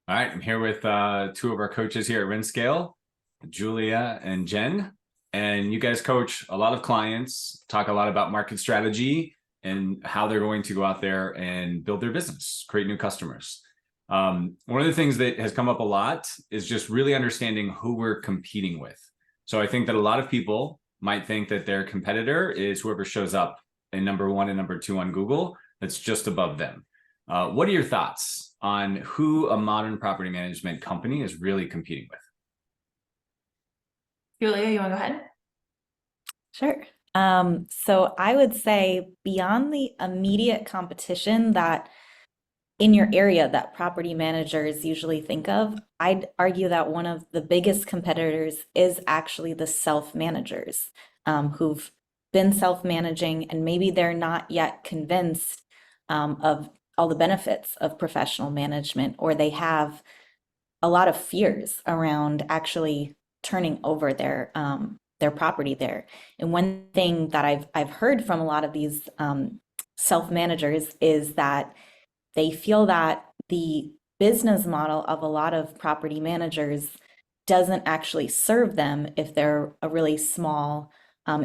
All right, I'm here with two of our coaches here at Rinscale, Julia and Jen. And you guys coach a lot of clients, talk a lot about market strategy and how they're going to go out there and build their business, create new customers. One of the things that has come up a lot is just really understanding who we're competing with. So I think that a lot of people might think that their competitor is whoever shows up in number one and number two on Google that's just above them. What are your thoughts on who a modern property management company is really competing with? Julia, you want to go ahead? Sure. So I would say beyond the immediate competition that in your area that property managers usually think of, I'd argue that one of the biggest competitors is actually the self-managers who've been self-managing and maybe they're not yet convinced of all the benefits of professional management, or they have a lot of fears around actually turning over their property there. And one thing that I've heard from a lot of these self-managers is that they feel that the business model of a lot of property managers doesn't actually serve them if they're a really small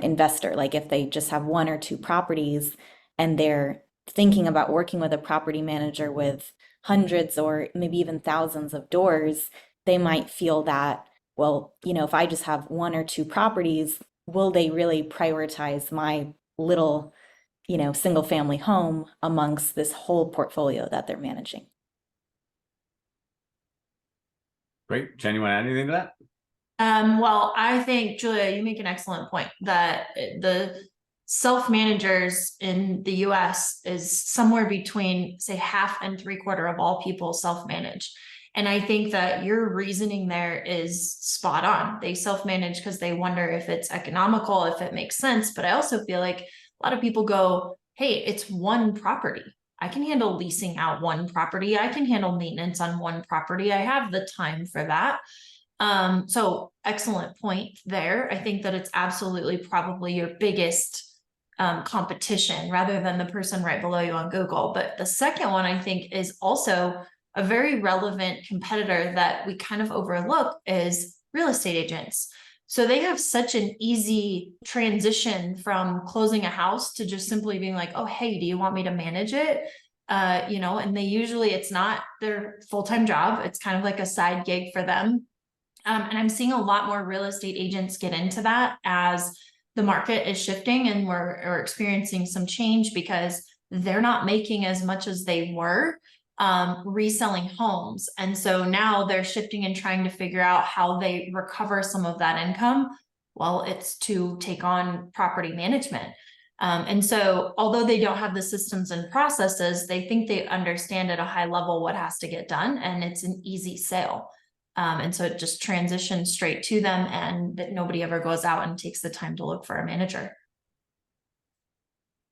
investor. Like if they just have one or two properties and they're thinking about working with a property manager with hundreds or maybe even thousands of doors, they might feel that, well, if I just have one or two properties, will they really prioritize my little, single family home amongst this whole portfolio that they're managing? Great. Jen, you want to add anything to that? Well, I think, Julia, you make an excellent point that the self-managers in the US is somewhere between, say, half and three-quarter of all people self-manage. And I think that your reasoning there is spot on. They self-manage because they wonder if it's economical, if it makes sense. But I also feel like a lot of people go, hey, it's one property. I can handle leasing out one property. I can handle maintenance on one property. I have the time for that. So excellent point there. I think that it's absolutely probably your biggest competition rather than the person right below you on Google. But the second one I think is also a very relevant competitor that we kind of overlook is real estate agents. So they have such an easy transition from closing a house to just simply being like, oh, hey, do you want me to manage it? And they usually, it's not their full-time job. It's kind of like a side gig for them. And I'm seeing a lot more real estate agents get into that as the market is shifting and we're experiencing some change because they're not making as much as they were reselling homes. And so now they're shifting and trying to figure out how they recover some of that income. Well, it's to take on property management. And so although they don't have the systems and processes, they think they understand at a high level what has to get done, and it's an easy sale. And so it just transitions straight to them, and that nobody ever goes out and takes the time to look for a manager.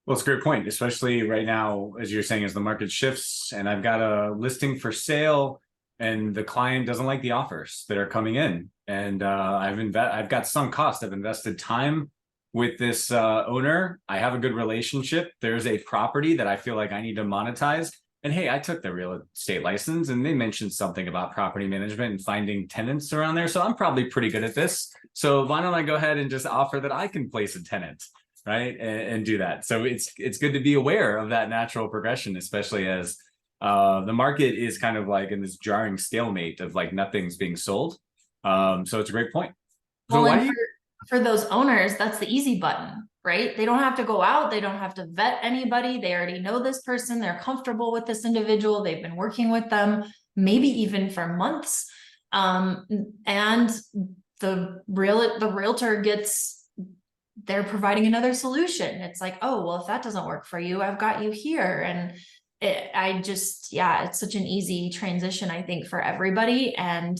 Well, it's a great point, especially right now, as you're saying, as the market shifts and I've got a listing for sale and the client doesn't like the offers that are coming in. And I've got some cost. I've invested time with this owner. I have a good relationship. There's a property that I feel like I need to monetize. And hey, I took the real estate license and they mentioned something about property management and finding tenants around there. So I'm probably pretty good at this. So why don't I go ahead and just offer that I can place a tenant, right? And do that. So it's good to be aware of that natural progression, especially as the market is kind of like in this jarring stalemate of like nothing's being sold. So it's a great point. So Well, and for those owners, that's the easy button, right? They don't have to go out. They don't have to vet anybody. They already know this person. They're comfortable with this individual. They've been working with them, maybe even for months. And the realtor they're providing another solution. It's like, oh, well, if that doesn't work for you, I've got you here. And it's such an easy transition, I think, for everybody. And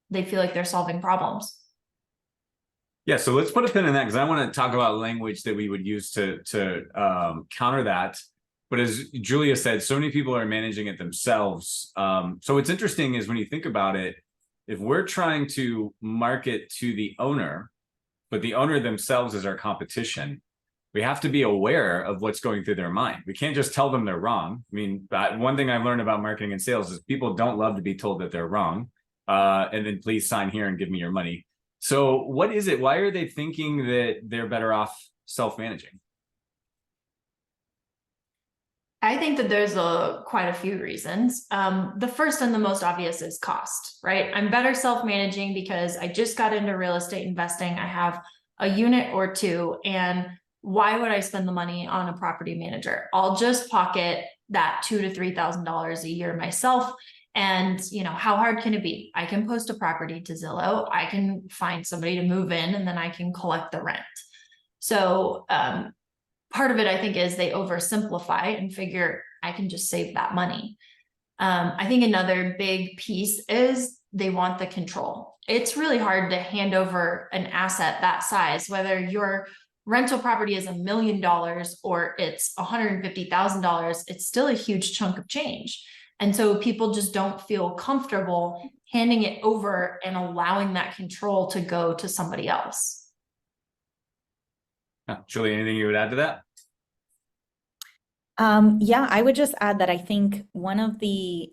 they feel like they're solving problems. Yeah, so let's put a pin in that because I want to talk about language that we would use to counter that. But as Julia said, so many people are managing it themselves. So what's interesting is when you think about it, if we're trying to market to the owner, but the owner themselves is our competition, we have to be aware of what's going through their mind. We can't just tell them they're wrong. I mean, one thing I've learned about marketing and sales is people don't love to be told that they're wrong. And then please sign here and give me your money. So what is it? Why are they thinking that they're better off self-managing? I think that there's quite a few reasons. The first and the most obvious is cost, right? I'm better self-managing because I just got into real estate investing. I have a unit or two, and why would I spend the money on a property manager? I'll just pocket that $2,000 to $3,000 a year myself. And how hard can it be? I can post a property to Zillow. I can find somebody to move in, and then I can collect the rent. So, part of it, I think, is they oversimplify and figure I can just save that money. I think another big piece is they want the control. It's really hard to hand over an asset that size, whether your rental property is $1 million or it's $150,000, it's still a huge chunk of change. And so people just don't feel comfortable handing it over and allowing that control to go to somebody else. Julie, anything you would add to that? Yeah, I would just add that I think one of the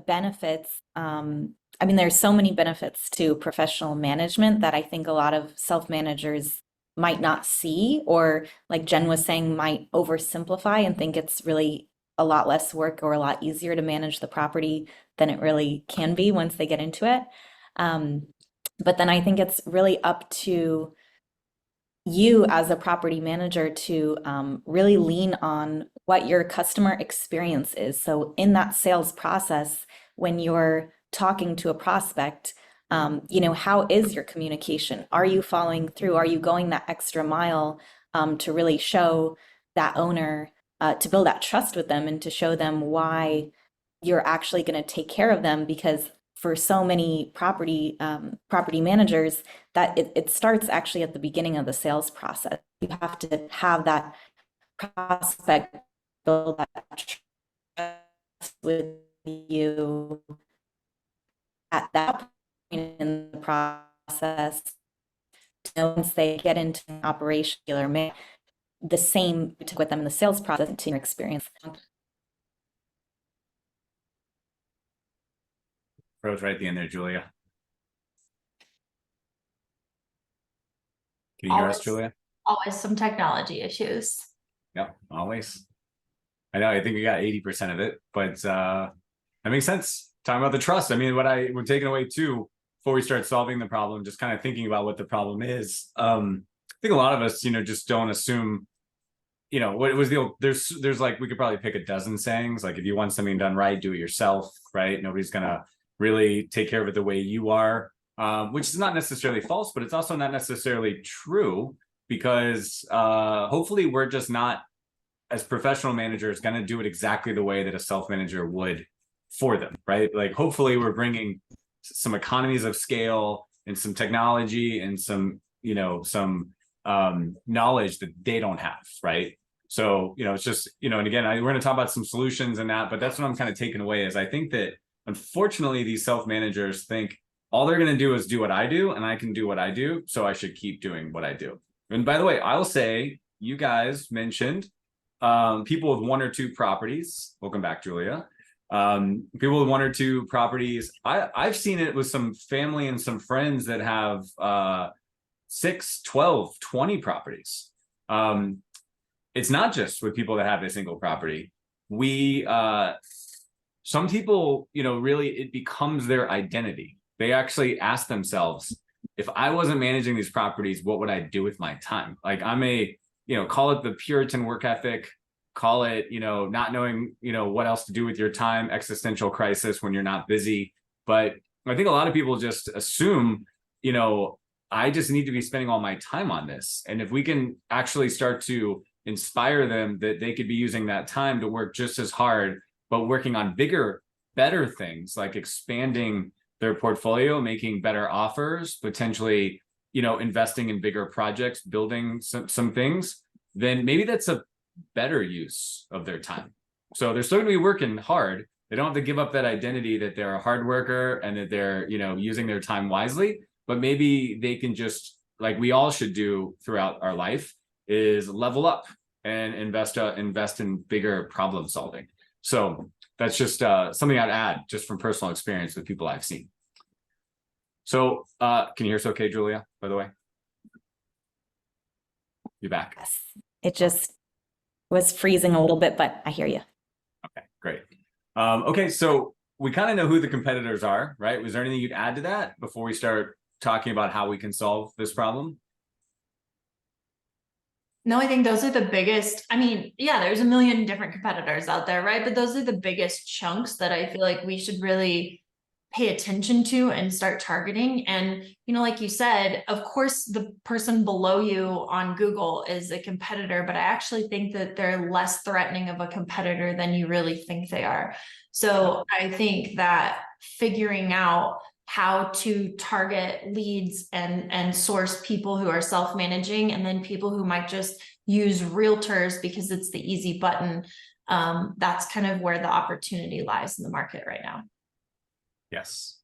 benefits, I mean, there's so many benefits to professional management that I think a lot of self-managers might not see, or like Jen was saying, might oversimplify and think it's really a lot less work or a lot easier to manage the property than it really can be once they get into it. But then I think it's really up to you as a property manager to really lean on what your customer experience is. So in that sales process, when you're talking to a prospect, how is your communication? Are you following through? Are you going that extra mile to really show that owner, to build that trust with them and to show them why you're actually going to take care of them? Because for so many property managers, that it starts actually at the beginning of the sales process. You have to have that prospect build that trust with you at that point in the process. Once they get into an operation, the same you took with them in the sales process into your experience. Froze right at the end there, Julia. Can you hear us, Julia? Always some technology issues. Yep, always. I know, I think we got 80% of it, but that makes sense. Talking about the trust. I mean, we're taking away too, before we start solving the problem, just kind of thinking about what the problem is. I think a lot of us, just don't assume, what was the old, there's like, we could probably pick a dozen sayings. Like, if you want something done right, do it yourself, right? Nobody's gonna really take care of it the way you are, which is not necessarily false, but it's also not necessarily true, because hopefully we're just not, as professional managers, going to do it exactly the way that a self-manager would for them, right? Like, hopefully we're bringing some economies of scale and some technology and some knowledge that they don't have, right? So, it's just, and again, we're going to talk about some solutions and that, but that's what I'm kind of taking away is I think that unfortunately these self-managers think all they're going to do is do what I do, and I can do what I do, so I should keep doing what I do. And by the way, I'll say, you guys mentioned people with 1 or 2 properties. Welcome back, Julia. People with 1 or 2 properties. I've seen it with some family and some friends that have 6, 12, 20 properties. It's not just with people that have a single property. Some people, really, it becomes their identity. They actually ask themselves, if I wasn't managing these properties, what would I do with my time? Like, I'm call it the Puritan work ethic, call it, not knowing, what else to do with your time, existential crisis when you're not busy. But I think a lot of people just assume, I just need to be spending all my time on this. And if we can actually start to inspire them that they could be using that time to work just as hard, but working on bigger, better things, like expanding their portfolio, making better offers, potentially, investing in bigger projects, building some things, then maybe that's a better use of their time. So they're still going to be working hard. They don't have to give up that identity that they're a hard worker and that they're, using their time wisely, but maybe they can just, like we all should do throughout our life, is level up and invest in bigger problem solving. So that's just something I'd add just from personal experience with people I've seen. So can you hear us okay, Julia, by the way? You're back. Yes. It just was freezing a little bit, but I hear you. Okay, great. Okay, so we kind of know who the competitors are, right? Was there anything you'd add to that before we start talking about how we can solve this problem? No, I think those are the biggest. I mean, yeah, there's a million different competitors out there, right? But those are the biggest chunks that I feel like we should really pay attention to and start targeting. And, you know, like you said, of course, the person below you on Google is a competitor, but I actually think that they're less threatening of a competitor than you really think they are. So I think that figuring out how to target leads and source people who are self-managing, and then people who might just use realtors because it's the easy button. That's kind of where the opportunity lies in the market right now. Yes.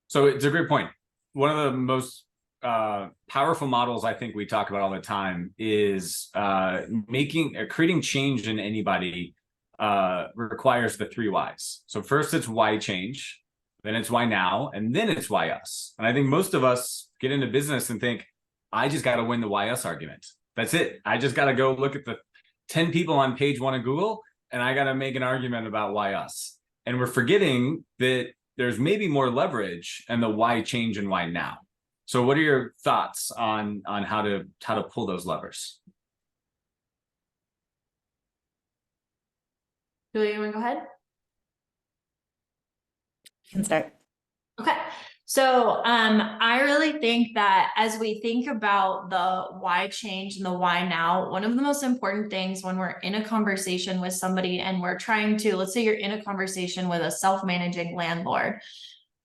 So it's a great point. One of the most powerful models I think we talk about all the time is creating change in anybody requires the 3 whys. So first it's why change, then it's why now, and then it's why us. And I think most of us get into business and think, I just got to win the why us argument. That's it. I just got to go look at the 10 people on page 1 of Google, and I got to make an argument about why us. And we're forgetting that there's maybe more leverage and the why change and why now. So what are your thoughts on how to pull those levers? Julia, you want to go ahead? You can start. Okay. So I really think that as we think about the why change and the why now, one of the most important things when we're in a conversation with somebody and we're trying to, let's say you're in a conversation with a self-managing landlord,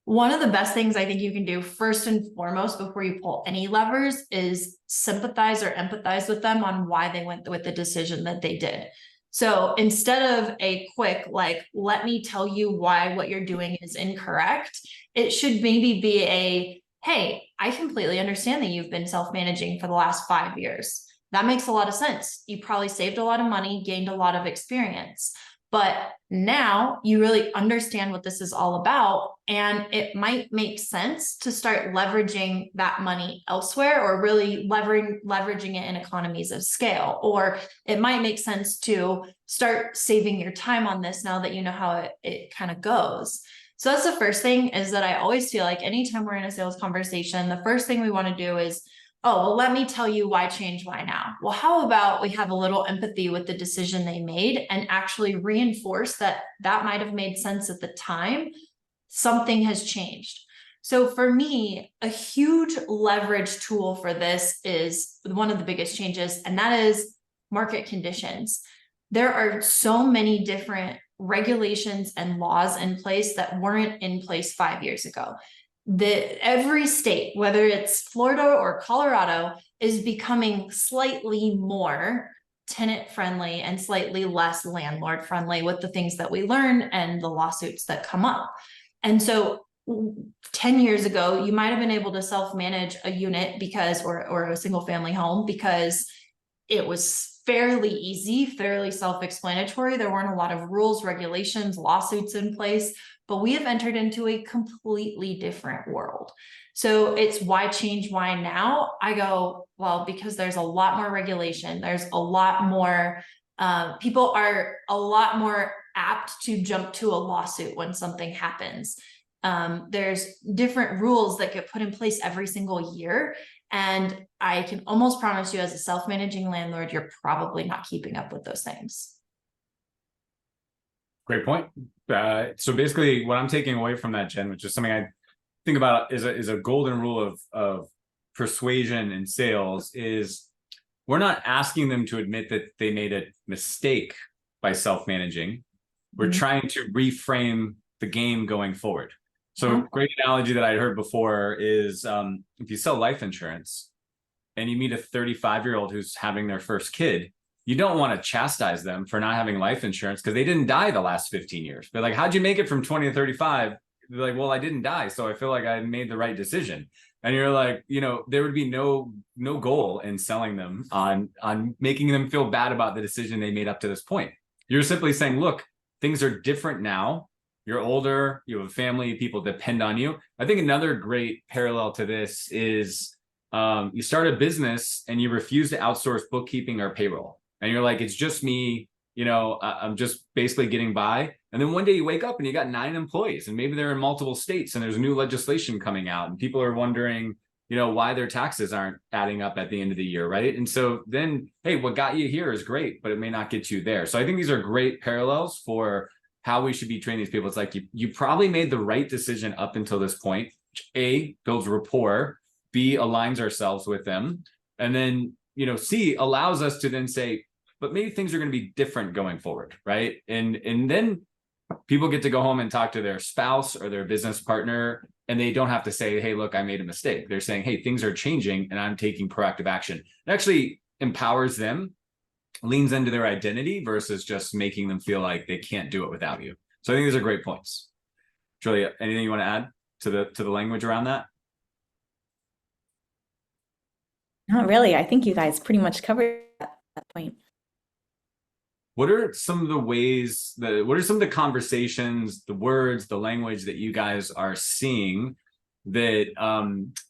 one of the best things I think you can do first and foremost before you pull any levers is sympathize or empathize with them on why they went with the decision that they did. So instead of a quick, like, let me tell you why what you're doing is incorrect, it should maybe be a, hey, I completely understand that you've been self-managing for the last 5 years. That makes a lot of sense. You probably saved a lot of money, gained a lot of experience. But now you really understand what this is all about, and it might make sense to start leveraging that money elsewhere, or really leveraging it in economies of scale. Or it might make sense to start saving your time on this now that you know how it kind of goes. So that's the first thing, is that I always feel like anytime we're in a sales conversation, the first thing we want to do is, oh, well, let me tell you why change, why now? Well, how about we have a little empathy with the decision they made and actually reinforce that that might have made sense at the time. Something has changed. So for me, a huge leverage tool for this is one of the biggest changes, and that is market conditions. There are so many different regulations and laws in place that weren't in place 5 years ago. Every state, whether it's Florida or Colorado, is becoming slightly more tenant friendly and slightly less landlord friendly with the things that we learn and the lawsuits that come up. And so 10 years ago, you might have been able to self-manage a unit because, or a single family home, because it was fairly easy, fairly self-explanatory. There weren't a lot of rules, regulations, lawsuits in place. But we have entered into a completely different world. So it's why change, why now? I go, well, because there's a lot more regulation. There's a lot more, people are a lot more apt to jump to a lawsuit when something happens. There's different rules that get put in place every single year. And I can almost promise you, as a self-managing landlord, you're probably not keeping up with those things. Great point. So basically what I'm taking away from that, Jen, which is something I think about is a golden rule of persuasion in sales, is we're not asking them to admit that they made a mistake by self-managing. We're trying to reframe the game going forward. So great analogy that I heard before is if you sell life insurance and you meet a 35-year-old who's having their first kid, you don't want to chastise them for not having life insurance because they didn't die the last 15 years. They're like, how'd you make it from 20 to 35? They're like, well, I didn't die, so I feel like I made the right decision. And you're like, there would be no goal in selling them on making them feel bad about the decision they made up to this point. You're simply saying, look, things are different now. You're older, you have a family, people depend on you. I think another great parallel to this is you start a business and you refuse to outsource bookkeeping or payroll. And you're like, it's just me, I'm just basically getting by. And then one day you wake up and you got 9 employees, and maybe they're in multiple states, and there's new legislation coming out, and people are wondering, why their taxes aren't adding up at the end of the year, right? And so then, hey, what got you here is great, but it may not get you there. So I think these are great parallels for how we should be training these people. It's like you probably made the right decision up until this point, which A, builds rapport, B, aligns ourselves with them, and then, C, allows us to then say, but maybe things are going to be different going forward, right? And then people get to go home and talk to their spouse or their business partner, and they don't have to say, hey, look, I made a mistake. They're saying, hey, things are changing and I'm taking proactive action. It actually empowers them, leans into their identity versus just making them feel like they can't do it without you. So I think these are great points. Julia, anything you want to add to the language around that? Not really. I think you guys pretty much covered that point. What are some of the ways what are some of the conversations, the words, the language that you guys are seeing that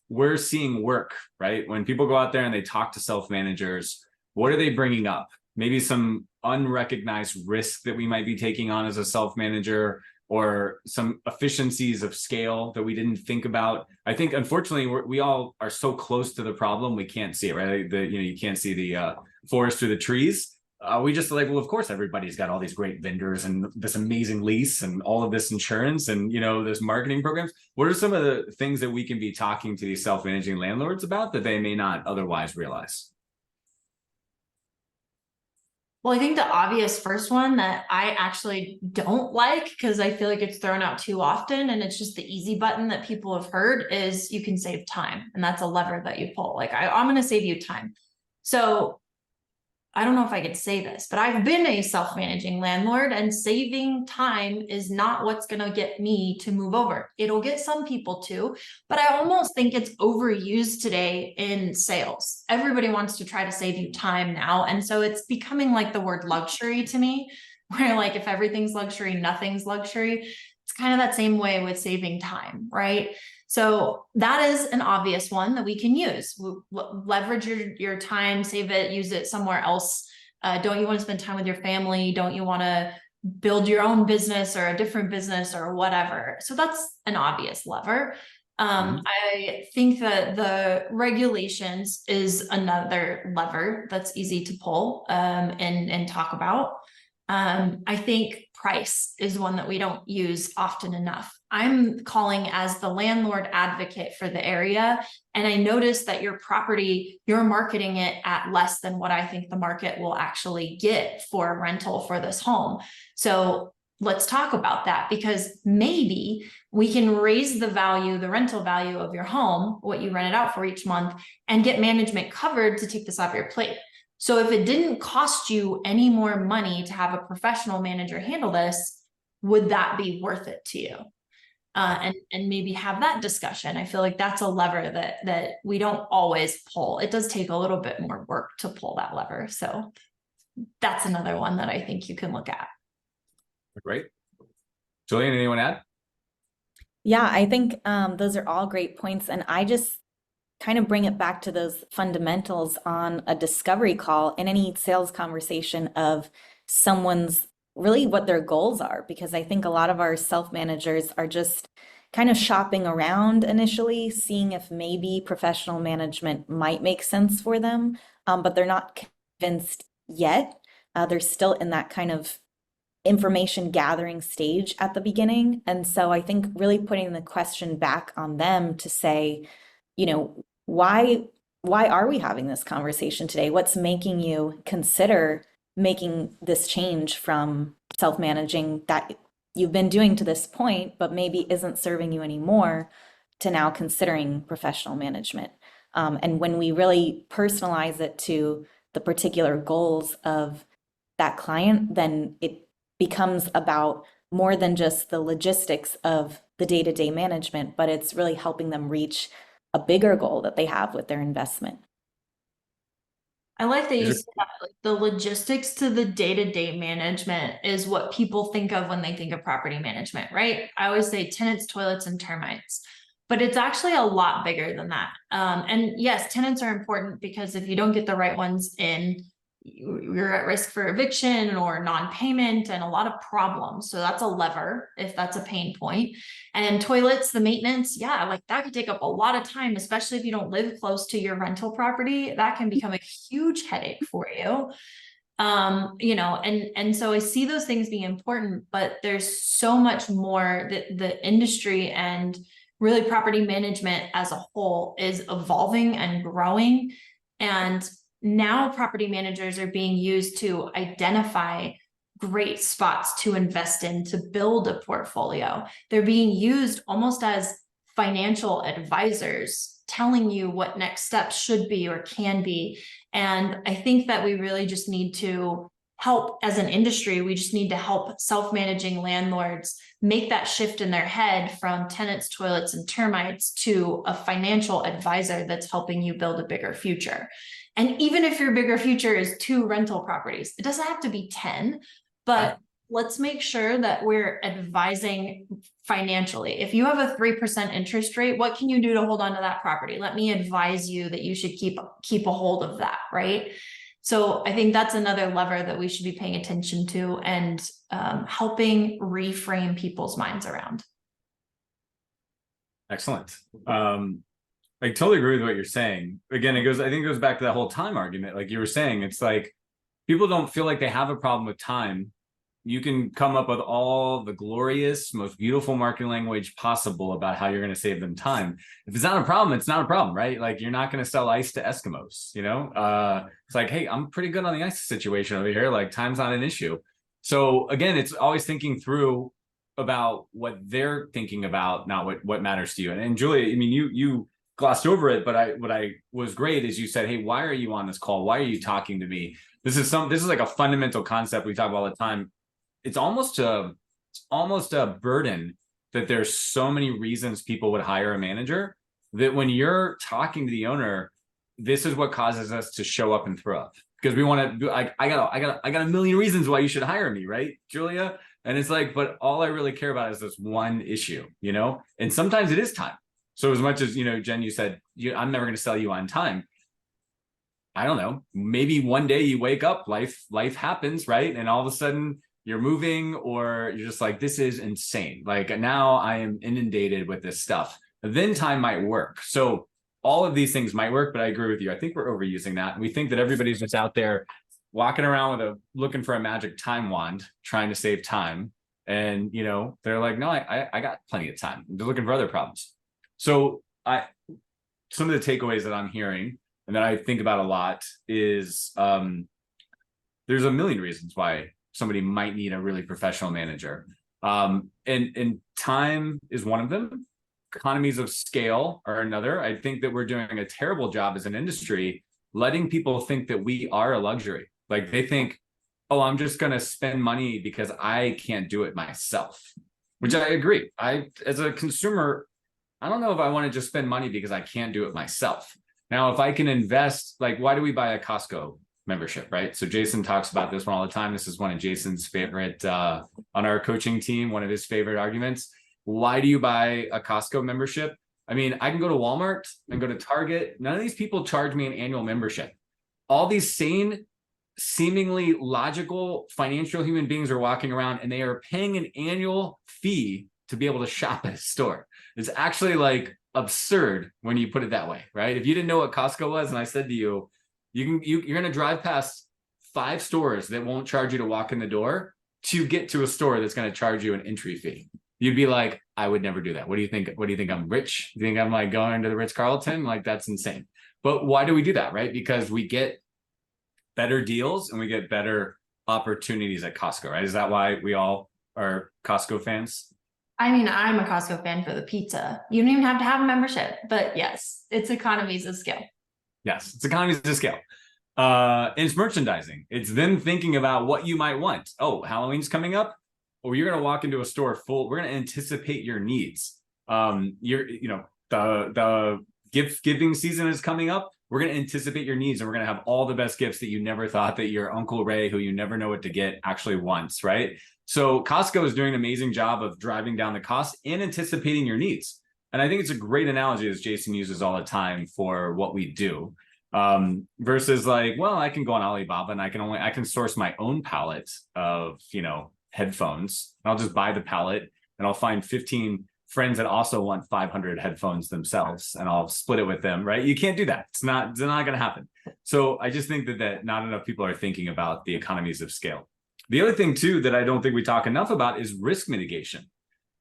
we're seeing work, right? When people go out there and they talk to self-managers, what are they bringing up? Maybe some unrecognized risk that we might be taking on as a self-manager, or some efficiencies of scale that we didn't think about. I think, unfortunately, we all are so close to the problem, we can't see it, right? You can't see the forest through the trees. We just like, well, of course, everybody's got all these great vendors and this amazing lease and all of this insurance and, this marketing programs. What are some of the things that we can be talking to these self-managing landlords about that they may not otherwise realize? Well, I think the obvious first one that I actually don't like, because I feel like it's thrown out too often and it's just the easy button that people have heard, is you can save time. And that's a lever that you pull. Like, I'm going to save you time. So I don't know if I could say this, but I've been a self-managing landlord, and saving time is not what's going to get me to move over. It'll get some people to, but I almost think it's overused today in sales. Everybody wants to try to save you time now. And so it's becoming like the word luxury to me, where like, if everything's luxury, nothing's luxury. It's kind of that same way with saving time, right? So that is an obvious one that we can use. Leverage your time, save it, use it somewhere else. Don't you want to spend time with your family? Don't you want to build your own business or a different business or whatever? So that's an obvious lever. I think that the regulations is another lever that's easy to pull and talk about. I think price is one that we don't use often enough. I'm calling as the landlord advocate for the area, and I noticed that your property, you're marketing it at less than what I think the market will actually get for a rental for this home. So let's talk about that, because maybe we can raise the value, the rental value of your home, what you rent it out for each month, and get management covered to take this off your plate. So if it didn't cost you any more money to have a professional manager handle this, would that be worth it to you? And maybe have that discussion. I feel like that's a lever that we don't always pull. It does take a little bit more work to pull that lever. So that's another one that I think you can look at. Great. Julian, anyone add? Yeah, I think those are all great points. And I just kind of bring it back to those fundamentals on a discovery call in any sales conversation of someone's really what their goals are, because I think a lot of our self-managers are just kind of shopping around initially, seeing if maybe professional management might make sense for them, but they're not convinced yet. They're still in that kind of information gathering stage at the beginning. And so I think really putting the question back on them to say, why are we having this conversation today? What's making you consider making this change from self-managing that you've been doing to this point, but maybe isn't serving you anymore, to now considering professional management? And when we really personalize it to the particular goals of that client, then it becomes about more than just the logistics of the day-to-day management, but it's really helping them reach a bigger goal that they have with their investment. I like that you Is said that, like, the logistics to the day-to-day management is what people think of when they think of property management, right? I always say tenants, toilets, and termites, but it's actually a lot bigger than that. And yes, tenants are important because if you don't get the right ones in, you're at risk for eviction or non-payment and a lot of problems. So that's a lever if that's a pain point. And toilets, the maintenance, yeah, like that could take up a lot of time, especially if you don't live close to your rental property. That can become a huge headache for you. You know, and so I see those things being important, but there's so much more that the industry and really property management as a whole is evolving and growing. And now property managers are being used to identify great spots to invest in, to build a portfolio. They're being used almost as financial advisors, telling you what next steps should be or can be. And I think that we really just need to help as an industry. We just need to help self-managing landlords make that shift in their head from tenants, toilets, and termites to a financial advisor that's helping you build a bigger future. And even if your bigger future is 2 rental properties, it doesn't have to be 10, but let's make sure that we're advising financially. If you have a 3% interest rate, what can you do to hold on to that property? Let me advise you that you should keep a hold of that, right? So I think that's another lever that we should be paying attention to and helping reframe people's minds around. Excellent. I totally agree with what you're saying. Again, I think it goes back to that whole time argument. Like you were saying, it's like people don't feel like they have a problem with time. You can come up with all the glorious, most beautiful marketing language possible about how you're going to save them time. If it's not a problem, it's not a problem, right? Like you're not going to sell ice to Eskimos, you know? It's like, hey, I'm pretty good on the ice situation over here. Like time's not an issue. So again, it's always thinking through about what they're thinking about, not what matters to you. And Julia, I mean, you glossed over it, but what I was great is you said, hey, why are you on this call? Why are you talking to me? This is like a fundamental concept we talk about all the time. It's almost a burden that there's so many reasons people would hire a manager, that when you're talking to the owner, this is what causes us to show up and throw up, because we want to. I got a million reasons why you should hire me, right, Julia? And it's like, but all I really care about is this one issue, you know. And sometimes it is time. So as much as, you know, Jen, you said I'm never going to sell you on time. I don't know. Maybe one day you wake up, life happens, right? And all of a sudden you're moving, or you're just like, this is insane. Like now I am inundated with this stuff. Then time might work. So all of these things might work, but I agree with you. I think we're overusing that. And we think that everybody's just out there walking around looking for a magic time wand, trying to save time. And, you know, they're like, no, I got plenty of time. They're looking for other problems. So some of the takeaways that I'm hearing and that I think about a lot is there's a million reasons why somebody might need a really professional manager. And time is one of them. Economies of scale are another. I think that we're doing a terrible job as an industry letting people think that we are a luxury. Like they think, oh, I'm just going to spend money because I can't do it myself, which I agree. As a consumer, I don't know if I want to just spend money because I can't do it myself. Now, if I can invest, like, why do we buy a Costco membership, right? So Jason talks about this one all the time. This is one of Jason's favorite on our coaching team, one of his favorite arguments. Why do you buy a Costco membership? I mean, I can go to Walmart and go to Target. None of these people charge me an annual membership. All these sane, seemingly logical financial human beings are walking around and they are paying an annual fee to be able to shop at a store. It's actually like absurd when you put it that way, right? If you didn't know what Costco was and I said to you, you're going to drive past 5 stores that won't charge you to walk in the door to get to a store that's going to charge you an entry fee. You'd be like, I would never do that. What do you think? What do you think? I'm rich? You think I'm like going to the Ritz-Carlton? Like that's insane. But why do we do that, right? Because we get better deals and we get better opportunities at Costco, right? Is that why we all are Costco fans? I mean, I'm a Costco fan for the pizza. You don't even have to have a membership, but yes, it's economies of scale. Yes, it's economies of scale. And it's merchandising. It's them thinking about what you might want. Oh, Halloween's coming up. Or you're going to walk into a store full. We're going to anticipate your needs. The gift giving season is coming up. We're going to anticipate your needs, and we're going to have all the best gifts that you never thought that your Uncle Ray, who you never know what to get, actually wants, right? So Costco is doing an amazing job of driving down the cost and anticipating your needs. And I think it's a great analogy, as Jason uses all the time, for what we do. Versus like, well, I can go on Alibaba and I can source my own palette of, headphones. And I'll just buy the palette, and I'll find 15 friends that also want 500 headphones themselves, and I'll split it with them, right? You can't do that. It's not going to happen. So I just think that not enough people are thinking about the economies of scale. The other thing too, that I don't think we talk enough about is risk mitigation.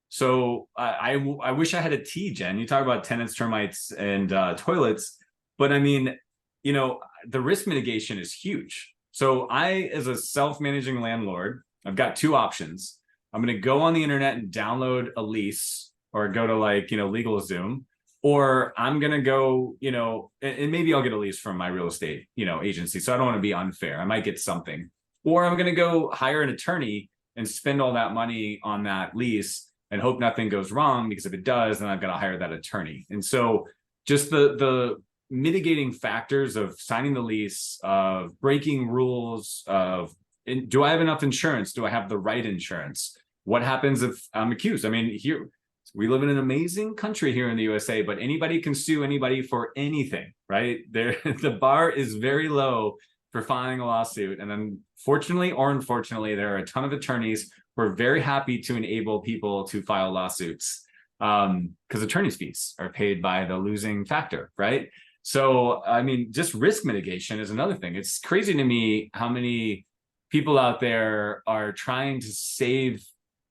So I wish I had a T, Jen. You talk about tenants, termites, and toilets, but I mean, the risk mitigation is huge. So I, as a self-managing landlord, I've got two options. I'm going to go on the internet and download a lease, or go to LegalZoom, or I'm going to go, and maybe I'll get a lease from my real estate, agency. So I don't want to be unfair. I might get something, or I'm going to go hire an attorney and spend all that money on that lease and hope nothing goes wrong, because if it does, then I've got to hire that attorney. And so just the mitigating factors of signing the lease, of breaking rules, do I have enough insurance? Do I have the right insurance? What happens if I'm accused? I mean, here we live in an amazing country here in the USA, but anybody can sue anybody for anything, right? The bar is very low for filing a lawsuit. And then fortunately or unfortunately, there are a ton of attorneys who are very happy to enable people to file lawsuits, because attorney's fees are paid by the losing factor, right? So, I mean, just risk mitigation is another thing. It's crazy to me how many people out there are trying to save,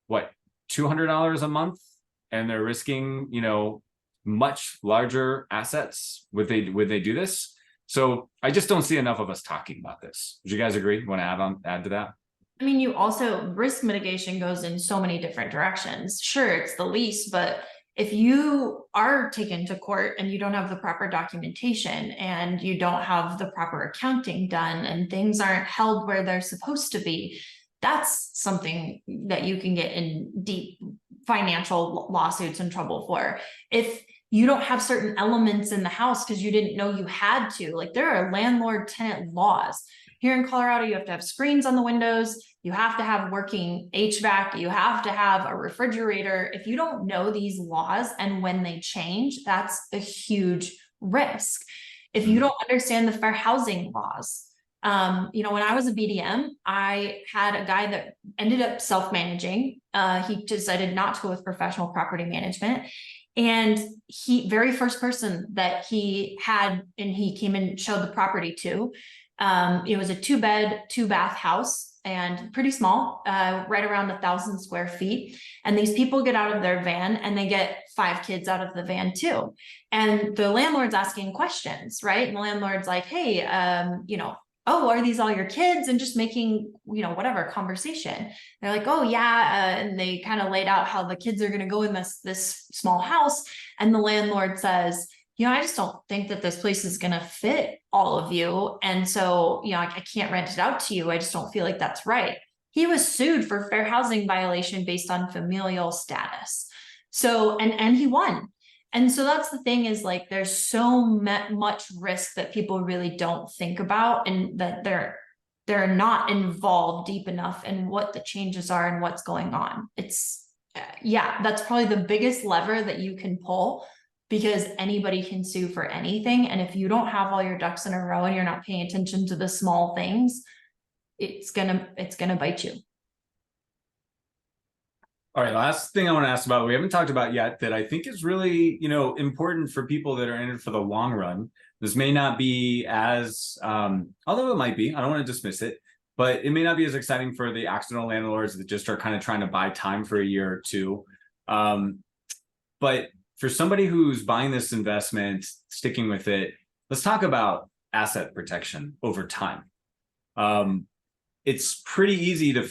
what, $200 a month, and they're risking, much larger assets. Would they do this? So I just don't see enough of us talking about this. Would you guys agree? Want to add to that? I mean, you also, risk mitigation goes in so many different directions. Sure, it's the lease, but if you are taken to court and you don't have the proper documentation, and you don't have the proper accounting done, and things aren't held where they're supposed to be, that's something that you can get in deep financial lawsuits and trouble for. If you don't have certain elements in the house because you didn't know you had to, like, there are landlord tenant laws. Here in Colorado, you have to have screens on the windows. You have to have working HVAC. You have to have a refrigerator. If you don't know these laws and when they change, that's a huge risk. If you don't understand the fair housing laws, when I was a BDM, I had a guy that ended up self-managing. He decided not to go with professional property management. And very first person that he had, and he came and showed the property to, it was a 2-bed, 2-bath house, and pretty small, right around 1,000 square feet. And these people get out of their van, and they get 5 kids out of the van too. And the landlord's asking questions, right? And the landlord's like, hey, oh, are these all your kids? And just making, whatever conversation. They're like, oh yeah. And they kind of laid out how the kids are going to go in this small house. And the landlord says, I just don't think that this place is going to fit all of you. And so, I can't rent it out to you. I just don't feel like that's right. He was sued for fair housing violation based on familial status. So, and he won. And so that's the thing, is like, there's so much risk that people really don't think about, and that they're not involved deep enough in what the changes are and what's going on. It's, that's probably the biggest lever that you can pull, because anybody can sue for anything. And if you don't have all your ducks in a row and you're not paying attention to the small things, it's gonna bite you. All right, last thing I want to ask about, we haven't talked about yet, that I think is really, important for people that are in it for the long run. This may not be as, although it might be, I don't want to dismiss it, but it may not be as exciting for the accidental landlords that just are kind of trying to buy time for a year or two. But for somebody who's buying this investment, sticking with it, let's talk about asset protection over time. It's pretty easy to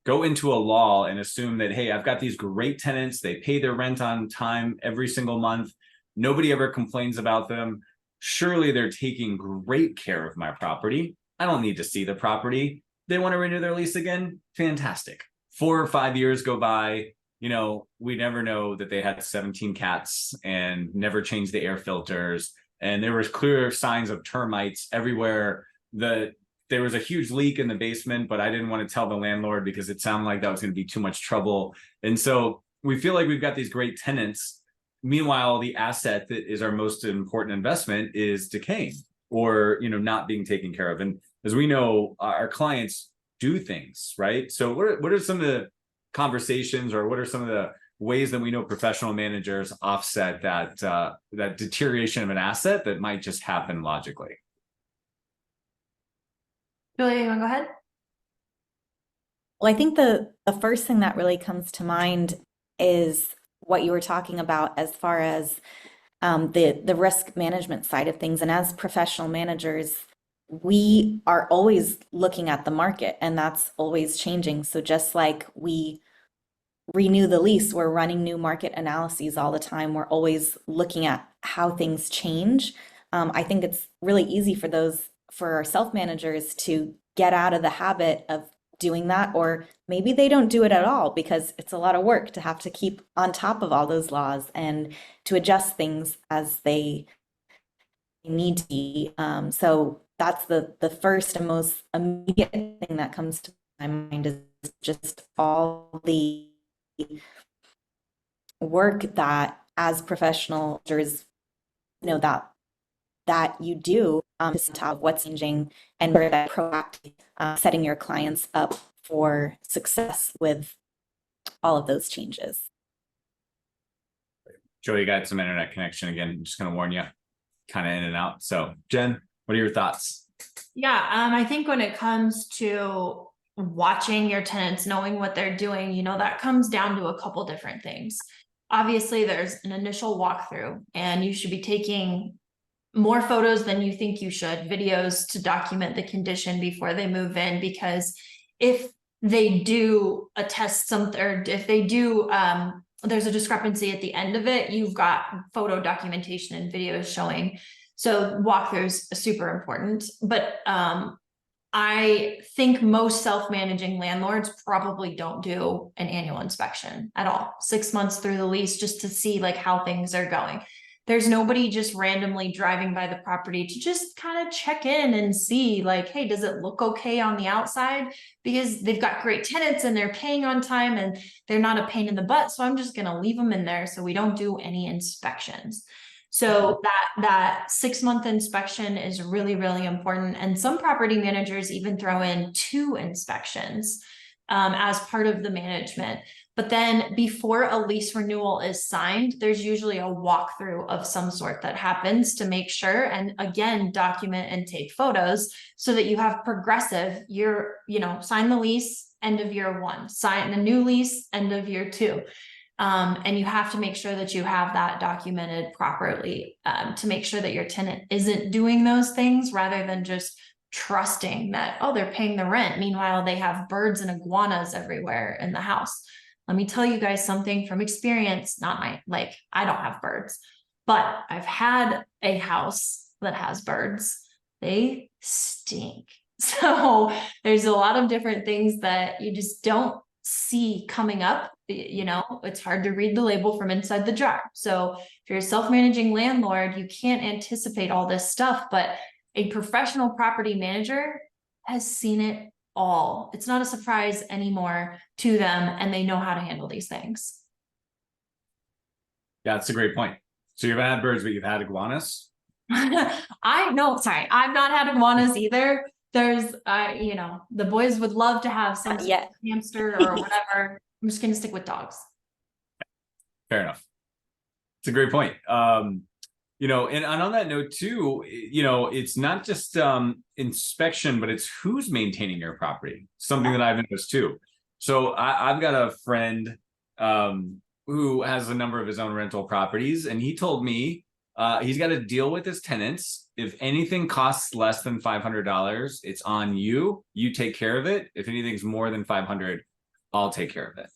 go into a law and assume that, hey, I've got these great tenants, they pay their rent on time every single month, nobody ever complains about them, surely they're taking great care of my property, I don't need to see the property. They want to renew their lease again, fantastic. 4 or 5 years go by, we never know that they had 17 cats and never changed the air filters. And there was clear signs of termites everywhere. There was a huge leak in the basement, but I didn't want to tell the landlord because it sounded like that was going to be too much trouble. And so we feel like we've got these great tenants. Meanwhile, the asset that is our most important investment is decaying or, not being taken care of. And as we know, our clients do things, right? So what are some of the conversations, or what are some of the ways that we know professional managers offset that deterioration of an asset that might just happen logically? Julia, you want to go ahead? Well, I think the first thing that really comes to mind is what you were talking about as far as the risk management side of things. And as professional managers, we are always looking at the market, and that's always changing. So just like we renew the lease, we're running new market analyses all the time. We're always looking at how things change. I think it's really easy for our self-managers to get out of the habit of doing that, or maybe they don't do it at all because it's a lot of work to have to keep on top of all those laws and to adjust things as they need to be. So that's the first and most immediate thing that comes to my mind is just all the work that as professionals, that you do to stay on top of what's changing and where that proactive setting your clients up for success with all of those changes. Joey, you got some internet connection again. I'm just going to warn you, kind of in and out. So Jen, what are your thoughts? Yeah, I think when it comes to watching your tenants, knowing what they're doing, that comes down to a couple different things. Obviously, there's an initial walkthrough, and you should be taking more photos than you think you should, videos to document the condition before they move in, because if they do attest something, or if they do, there's a discrepancy at the end of it, you've got photo documentation and videos showing. So walkthroughs are super important, but I think most self-managing landlords probably don't do an annual inspection at all, 6 months through the lease, just to see like how things are going. There's nobody just randomly driving by the property to just kind of check in and see like, hey, does it look okay on the outside? Because they've got great tenants and they're paying on time and they're not a pain in the butt. So I'm just going to leave them in there. So we don't do any inspections. So that 6-month inspection is really, really important. And some property managers even throw in 2 inspections as part of the management. But then before a lease renewal is signed, there's usually a walkthrough of some sort that happens to make sure, and again, document and take photos so that you have progressive sign the lease, end of year 1, sign the new lease, end of year 2. And you have to make sure that you have that documented properly to make sure that your tenant isn't doing those things, rather than just trusting that, oh, they're paying the rent. Meanwhile, they have birds and iguanas everywhere in the house. Let me tell you guys something from experience, I don't have birds, but I've had a house that has birds. They stink. So there's a lot of different things that you just don't see coming up. It's hard to read the label from inside the jar. So if you're a self-managing landlord, you can't anticipate all this stuff, but a professional property manager has seen it all. It's not a surprise anymore to them, and they know how to handle these things. Yeah, that's a great point. So you've had birds, but you've had iguanas? I've not had iguanas either. There's, the boys would love to have some sort of hamster or whatever. I'm just going to stick with dogs. Fair enough. It's a great point. And on that note too, it's not just inspection, but it's who's maintaining your property. Something that I've noticed too. So I've got a friend who has a number of his own rental properties, and he told me he's got to deal with his tenants. If anything costs less than $500, it's on you. You take care of it. If anything's more than $500, I'll take care of it.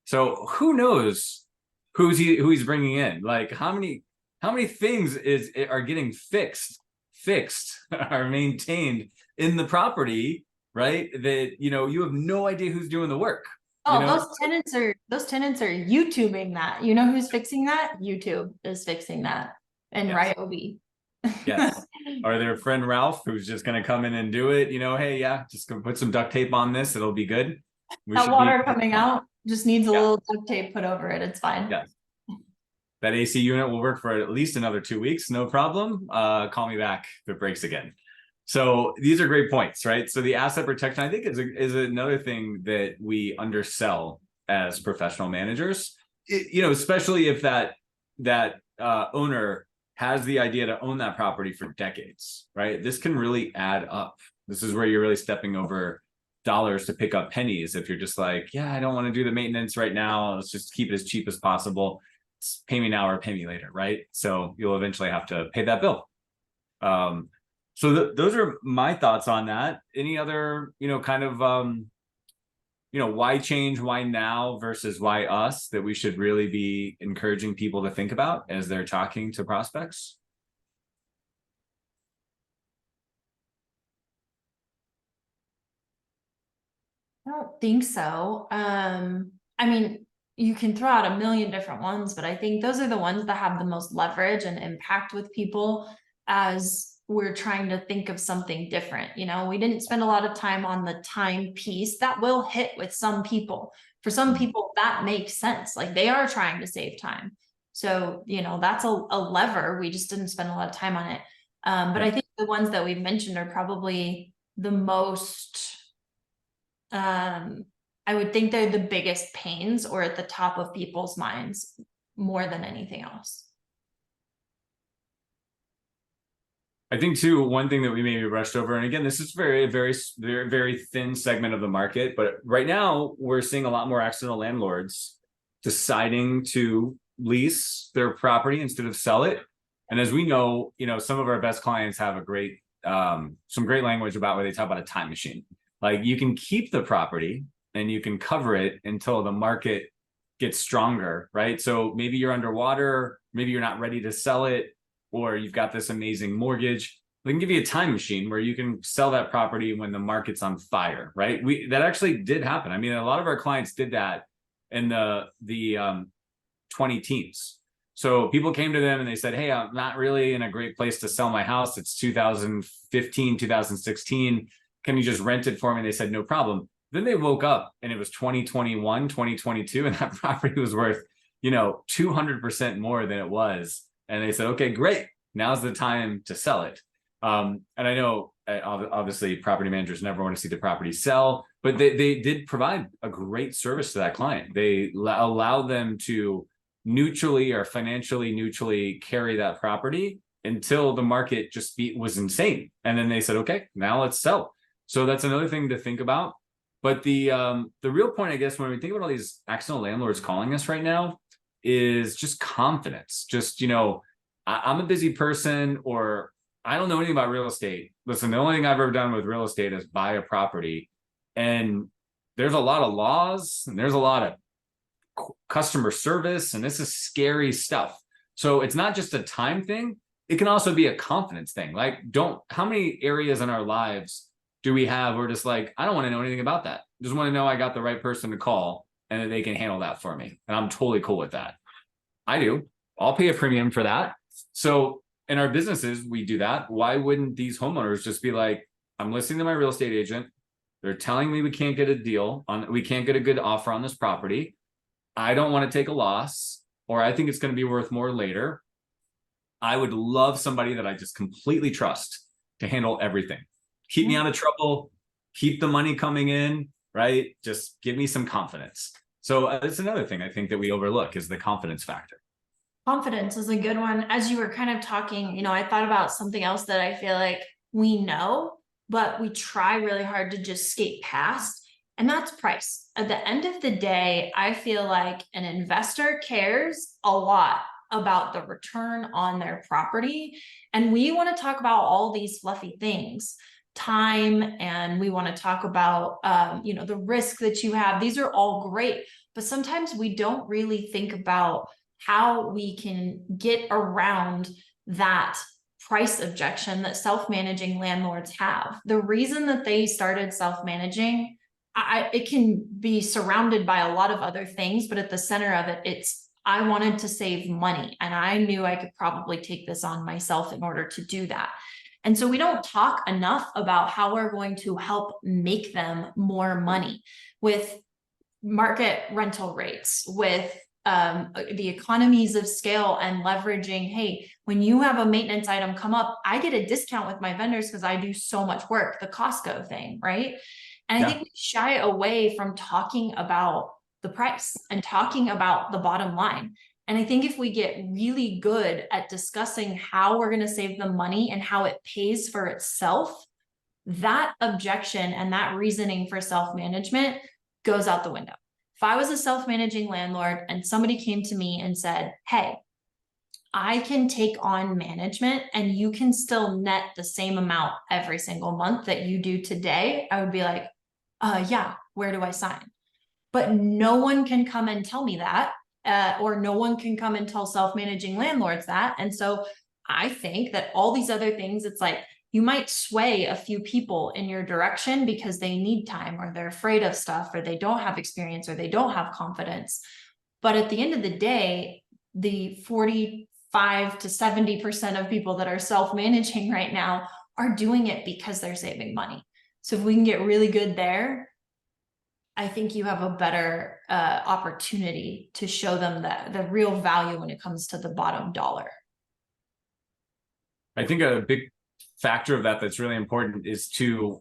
So who knows who he's bringing in? Like how many things are getting fixed are maintained in the property, right? That you have no idea who's doing the work. Oh, know? those tenants are YouTubing that. You know who's fixing that? YouTube is fixing that. And Yes. Ryobi. Yes. Or their friend Ralph, who's just going to come in and do it. You know, hey, yeah, just go put some duct tape on this. It'll be good. We That should water be coming out just needs a Yeah. little duct tape put over it. It's fine. Yes. That AC unit will work for at least another 2 weeks. No problem. Call me back if it breaks again. So these are great points, right? So the asset protection, I think, is another thing that we undersell as professional managers. You know, especially if that owner has the idea to own that property for decades, right? This can really add up. This is where you're really stepping over dollars to pick up pennies. If you're just like, yeah, I don't want to do the maintenance right now. Let's just keep it as cheap as possible. It's pay me now or pay me later, right? So you'll eventually have to pay that bill. So those are my thoughts on that. Any other, you know, kind of, you know, why change, why now versus why us that we should really be encouraging people to think about as they're talking to prospects? I don't think so. I mean, you can throw out a million different ones, but I think those are the ones that have the most leverage and impact with people as we're trying to think of something different. You know, we didn't spend a lot of time on the time piece. That will hit with some people. For some people, that makes sense. Like they are trying to save time. So, you know, that's a lever. We just didn't spend a lot of time on it. But I think the ones that we've mentioned are probably the most I would think they're the biggest pains or at the top of people's minds more than anything else. I think too, one thing that we maybe rushed over, and again, this is very, very, very, very thin segment of the market, but right now we're seeing a lot more accidental landlords deciding to lease their property instead of sell it. And as we know, you know, some of our best clients have a great, some great language about where they talk about a time machine. Like you can keep the property and you can cover it until the market gets stronger, right? So maybe you're underwater, maybe you're not ready to sell it, or you've got this amazing mortgage. They can give you a time machine where you can sell that property when the market's on fire, right? That actually did happen. I mean, a lot of our clients did that in the 20 teens. So people came to them and they said, hey, I'm not really in a great place to sell my house. It's 2015, 2016. Can you just rent it for me? And they said, no problem. Then they woke up and it was 2021, 2022, and that property was worth, you know, 200% more than it was. And they said, okay, great. Now's the time to sell it. And I know obviously property managers never want to see the property sell, but they did provide a great service to that client. They allowed them to neutrally or financially neutrally carry that property until the market just was insane. And then they said, okay, now let's sell. So that's another thing to think about. But the real point, I guess, when we think about all these accidental landlords calling us right now is just confidence. Just, you know, I'm a busy person or I don't know anything about real estate. Listen, the only thing I've ever done with real estate is buy a property. And there's a lot of laws and there's a lot of customer service, and this is scary stuff. So it's not just a time thing. It can also be a confidence thing. Like, how many areas in our lives do we have we're just like, I don't want to know anything about that. Just want to know I got the right person to call and that they can handle that for me. And I'm totally cool with that. I do. I'll pay a premium for that. So in our businesses, we do that. Why wouldn't these homeowners just be like, I'm listening to my real estate agent. They're telling me we can't get a deal we can't get a good offer on this property. I don't want to take a loss, or I think it's going to be worth more later. I would love somebody that I just completely trust to handle everything. Keep me out of trouble, keep the money coming in, right? Just give me some confidence. So that's another thing I think that we overlook is the confidence factor. Confidence is a good one. As you were kind of talking, you know, I thought about something else that I feel like we know, but we try really hard to just skate past, and that's price. At the end of the day, I feel like an investor cares a lot about the return on their property. And we want to talk about all these fluffy things, time, and we want to talk about, you know, the risk that you have. These are all great, but sometimes we don't really think about how we can get around that price objection that self-managing landlords have. The reason that they started self-managing, it can be surrounded by a lot of other things, but at the center of it, I wanted to save money, and I knew I could probably take this on myself in order to do that. And so we don't talk enough about how we're going to help make them more money with market rental rates, with the economies of scale and leveraging. Hey, when you have a maintenance item come up, I get a discount with my vendors because I do so much work, the Costco thing, right? And I think we shy away from talking about the price and talking about the bottom line. And I think if we get really good at discussing how we're going to save them money and how it pays for itself, that objection and that reasoning for self-management goes out the window. If I was a self-managing landlord and somebody came to me and said, hey, I can take on management and you can still net the same amount every single month that you do today, I would be like, yeah, where do I sign? But no one can come and tell me that, or no one can come and tell self-managing landlords that. And so I think that all these other things, it's like, you might sway a few people in your direction because they need time, or they're afraid of stuff, or they don't have experience, or they don't have confidence. But at the end of the day, the 45 to 70% of people that are self-managing right now are doing it because they're saving money. So if we can get really good there, I think you have a better opportunity to show them that the real value when it comes to the bottom dollar. I think a big factor of that that's really important is to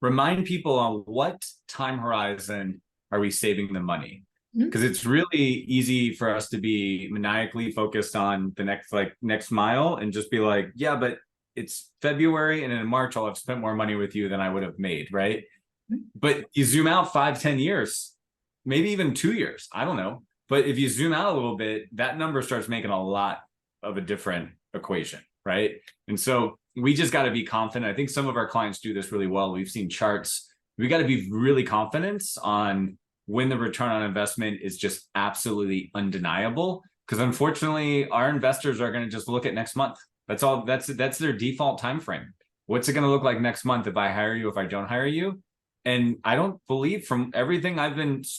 remind people on what time horizon are we saving the money. Because it's really easy for us to be maniacally focused on the next mile and just be like, yeah, but it's February and in March I'll have spent more money with you than I would have made, right? But you zoom out 5-10 years, maybe even 2 years, I don't know. But if you zoom out a little bit, that number starts making a lot of a different equation, right? And so we just got to be confident. I think some of our clients do this really well. We've seen charts. We got to be really confident on when the return on investment is just absolutely undeniable. Because unfortunately, our investors are going to just look at next month. That's all. That's their default time frame. What's it going to look like next month if I hire you, if I don't hire you? And I don't believe, from everything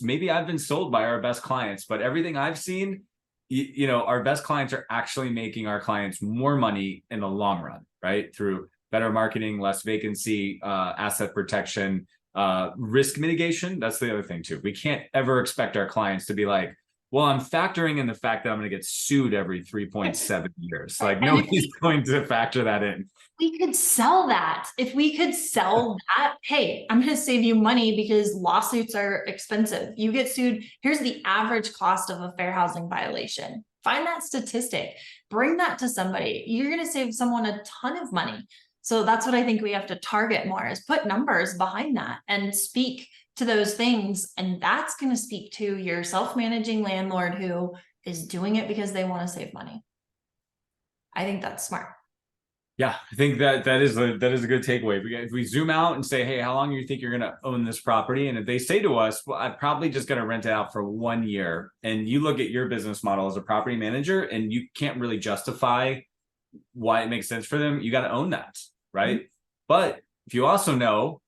maybe I've been sold by our best clients, but everything I've seen, you know, our best clients are actually making our clients more money in the long run, right? Through better marketing, less vacancy, asset protection, risk mitigation. That's the other thing too. We can't ever expect our clients to be like, well, I'm factoring in the fact that I'm going to get sued every 3.7 years. Like, nobody's going to factor that in. We could sell that. If we could sell that, hey, I'm going to save you money because lawsuits are expensive. You get sued. Here's the average cost of a fair housing violation. Find that statistic, bring that to somebody. You're going to save someone a ton of money. So that's what I think we have to target more, is put numbers behind that and speak to those things. And that's going to speak to your self-managing landlord who is doing it because they want to save money. I think that's smart. Yeah, I think that is a good takeaway. If we zoom out and say, hey, how long do you think you're going to own this property? And if they say to us, well, I'm probably just going to rent it out for 1 year. And you look at your business model as a property manager and you can't really justify why it makes sense for them, you got to own that, right? But if you also know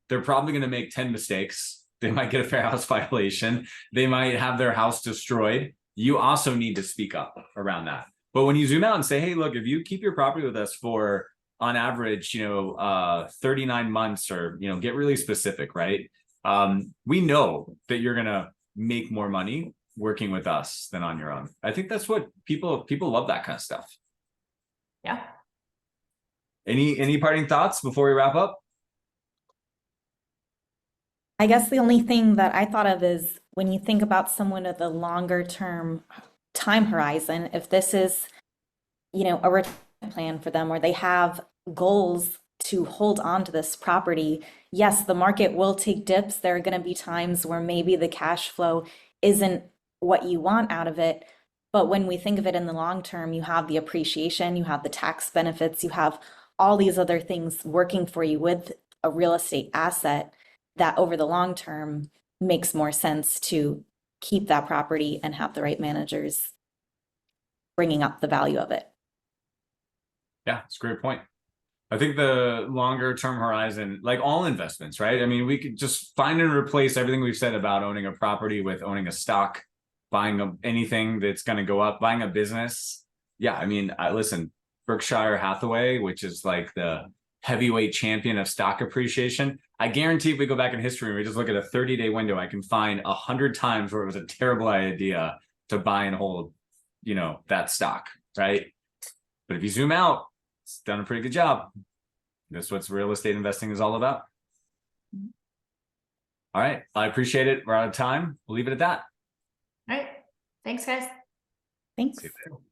they're probably going to make 10 mistakes, they might get a fair house violation, they might have their house destroyed, you also need to speak up around that. But when you zoom out and say, hey, look, if you keep your property with us for, on average, 39 months, or, get really specific, right? We know that you're going to make more money working with us than on your own. I think that's what people love, that kind of stuff. Yeah. Any parting thoughts before we wrap up? I guess the only thing that I thought of is when you think about someone with a longer term time horizon, if this is, a retirement plan for them, or they have goals to hold on to this property, yes, the market will take dips. There are going to be times where maybe the cash flow isn't what you want out of it. But when we think of it in the long term, you have the appreciation, you have the tax benefits, you have all these other things working for you with a real estate asset that over the long term makes more sense to keep that property and have the right managers bringing up the value of it. Yeah, it's a great point. I think the longer term horizon, like all investments, right? I mean, we could just find and replace everything we've said about owning a property with owning a stock, buying anything that's going to go up, buying a business. Yeah, I mean, listen, Berkshire Hathaway, which is like the heavyweight champion of stock appreciation. I guarantee if we go back in history and we just look at a 30-day window, I can find 100 times where it was a terrible idea to buy and hold, that stock, right? But if you zoom out, it's done a pretty good job. That's what real estate investing is all about. All right. I appreciate it. We're out of time. We'll leave it at that. All right. Thanks, guys. Thanks. See you later.